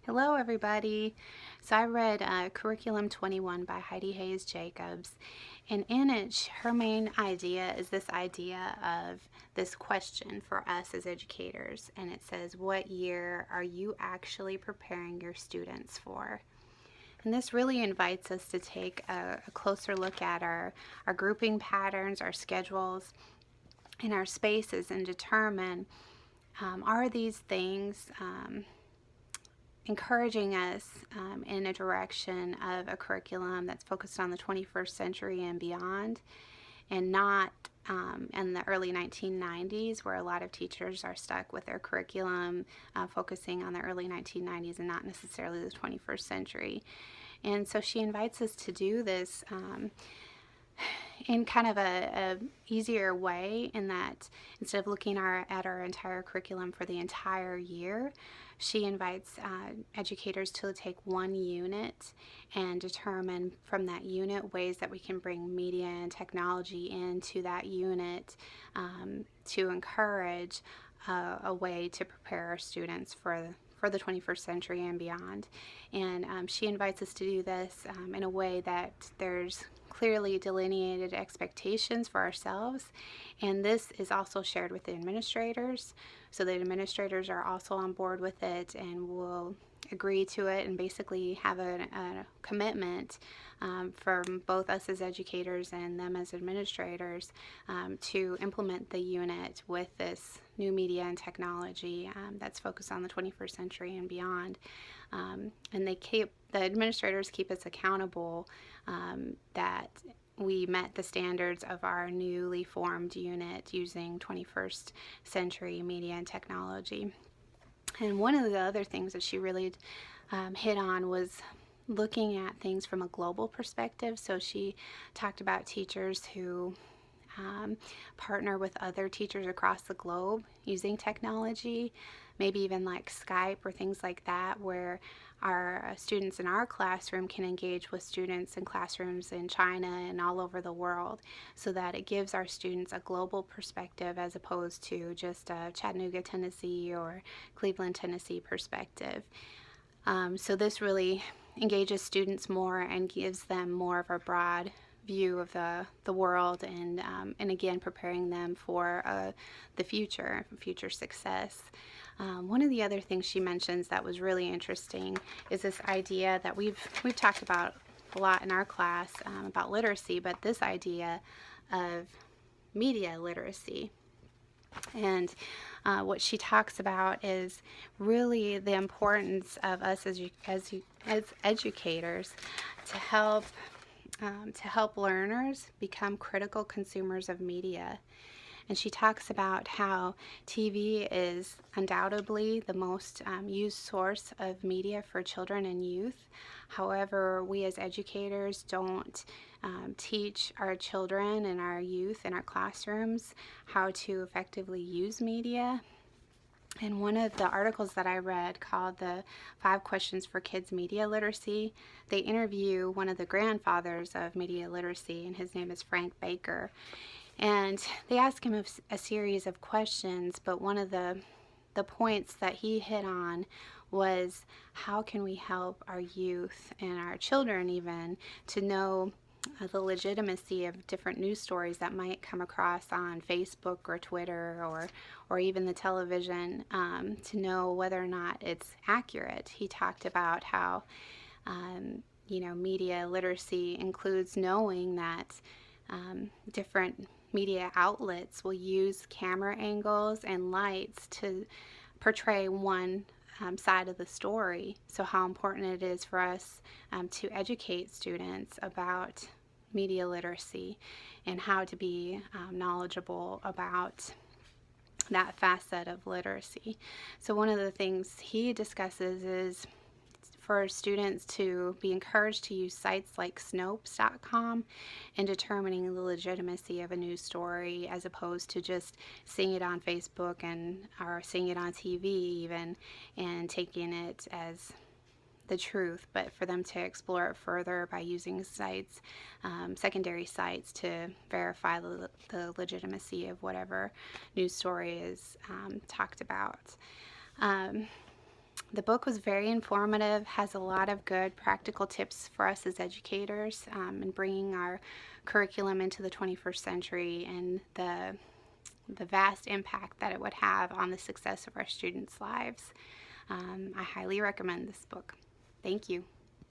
Hello, everybody. So I read Curriculum 21 by Heidi Hayes Jacobs, and in it, her main idea is this idea of this question for us as educators, and it says, what year are you actually preparing your students for? And this really invites us to take a closer look at our grouping patterns, our schedules, and our spaces, and determine, are these things encouraging us in a direction of a curriculum that's focused on the 21st century and beyond, and not in the early 1990s, where a lot of teachers are stuck with their curriculum focusing on the early 1990s and not necessarily the 21st century. And so she invites us to do this in kind of a easier way, in that instead of looking at our entire curriculum for the entire year, she invites educators to take one unit and determine from that unit ways that we can bring media and technology into that unit to encourage a way to prepare our students for the 21st century and beyond. And she invites us to do this in a way that there's clearly delineated expectations for ourselves, and this is also shared with the administrators, so the administrators are also on board with it and will agree to it and basically have a commitment from both us as educators and them as administrators to implement the unit with this new media and technology that's focused on the 21st century and beyond. And the administrators keep us accountable that we met the standards of our newly formed unit using 21st century media and technology. And one of the other things that she really hit on was looking at things from a global perspective. So she talked about teachers who partner with other teachers across the globe using technology, maybe even like Skype or things like that, where our students in our classroom can engage with students in classrooms in China and all over the world, so that it gives our students a global perspective as opposed to just a Chattanooga, Tennessee or Cleveland, Tennessee perspective. So this really engages students more and gives them more of a broad view of the world, and again preparing them for the future success. One of the other things she mentions that was really interesting is this idea that we've talked about a lot in our class about literacy, but this idea of media literacy. And what she talks about is really the importance of us as educators to help learners become critical consumers of media. And she talks about how TV is undoubtedly the most used source of media for children and youth. However, we as educators don't teach our children and our youth in our classrooms how to effectively use media. And one of the articles that I read, called the 5 Questions for Kids Media Literacy, they interview one of the grandfathers of media literacy, and his name is Frank Baker. And they ask him a series of questions, but one of the points that he hit on was, how can we help our youth and our children even to know the legitimacy of different news stories that might come across on Facebook or Twitter or even the television, to know whether or not it's accurate. He talked about how media literacy includes knowing that different media outlets will use camera angles and lights to portray one side of the story. So how important it is for us to educate students about media literacy and how to be knowledgeable about that facet of literacy. So one of the things he discusses is for students to be encouraged to use sites like Snopes.com in determining the legitimacy of a news story, as opposed to just seeing it on Facebook or seeing it on TV even and taking it as the truth, but for them to explore it further by using sites, secondary sites, to verify the legitimacy of whatever news story is talked about. The book was very informative, has a lot of good practical tips for us as educators in bringing our curriculum into the 21st century, and the vast impact that it would have on the success of our students' lives. I highly recommend this book. Thank you.